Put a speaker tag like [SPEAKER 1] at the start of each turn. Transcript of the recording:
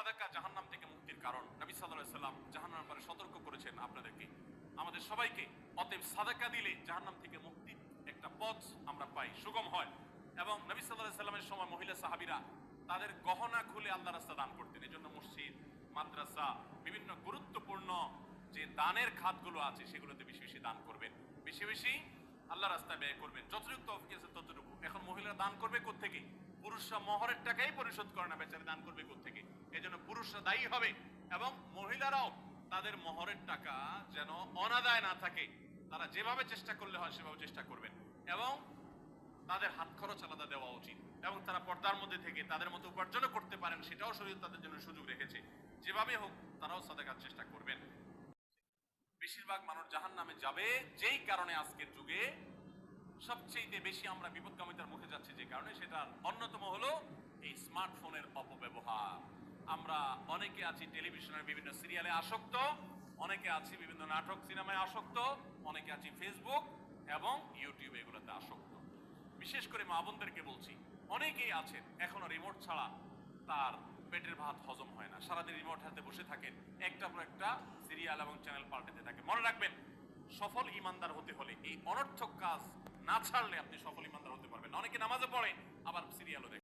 [SPEAKER 1] সাদাকা জাহান্নাম থেকে মুক্তির কারণ। নবী সাল্লাল্লাহু আলাইহি ওয়াসাল্লাম জাহান্নামের ব্যাপারে সতর্ক করেছেন আপনাদেরকে, আমাদের সবাইকে। অতএব সাদাকা দিলে জাহান্নাম থেকে মুক্তির একটা পথ আমরা পাই, সুগম হয়। এবং নবী সাল্লাল্লাহু আলাইহি ওয়াসাল্লামের সময় মহিলা সাহাবীরা তাদের গহনা খুলে আল্লাহর রাস্তায় দান করতেন। এজন্য মসজিদ, মাদ্রাসা, বিভিন্ন গুরুত্বপূর্ণ যে দানের খাতগুলো আছে সেগুলোতে বেশি বেশি দান করবেন, বেশি বেশি আল্লাহ রাস্তায় ব্যয় করবেন, যতটুকু তৌফিক আছে ততটুকু। এখন মহিলারা দান করবে কোত্থেকে? পুরুষরা মহরের টাকাই পরিশোধ করে না, বেচারে দান করবে কোত্থেকে? এজন্য পুরুষরা দায়ী হবে এবং মহিলারাও তাদের মহরের টাকা যেন অনাদায় না থাকে, তারা যেভাবে চেষ্টা করলে হয় সেভাবে চেষ্টা করবেন এবং তাদের হাত খরচ আলাদা দেওয়া উচিত এবং তারা পর্দার মধ্যে থেকে তাদের মতো উপার্জনও করতে পারেন, সেটাও শরীয়ত তাদের জন্য সুযোগ রেখেছে। যেভাবে হোক তারাও সাদাকার চেষ্টা করবেন। বেশিরভাগ মানুষ জাহান্নামে যাবে যেই কারণে আজকের যুগে সবচেয়ে বেশি আমরা বিপদগামিতার মুখে যাচ্ছি, যে কারণে সেটার অন্যতম হলো এই স্মার্টফোনের অপব্যবহার। আমরা অনেকে আছি টেলিভিশনের বিভিন্ন সিরিয়ালে আসক্ত, অনেকে আছি বিভিন্ন নাটক সিনেমায় আসক্ত, অনেকে আছি ফেসবুক এবং ইউটিউব এগুলোতে আসক্ত। বিশেষ করে মা বোনদেরকে বলছি, অনেকেই আছেন এখনো রিমোট ছাড়া তার পেটের ভাত হজম হয় না, সারাদিন রিমোট হাতে বসে থাকেন, একটা পর একটা সিরিয়াল এবং চ্যানেল পাল্টাতে থাকেন। মনে রাখবেন, সফল ইমানদার হতে হলে এই অনর্থক কাজ না ছাড়লে আপনি সফল ইমানদার হতে পারবেন না। অনেকে নামাজে পড়ে আবার সিরিয়ালও দেখে।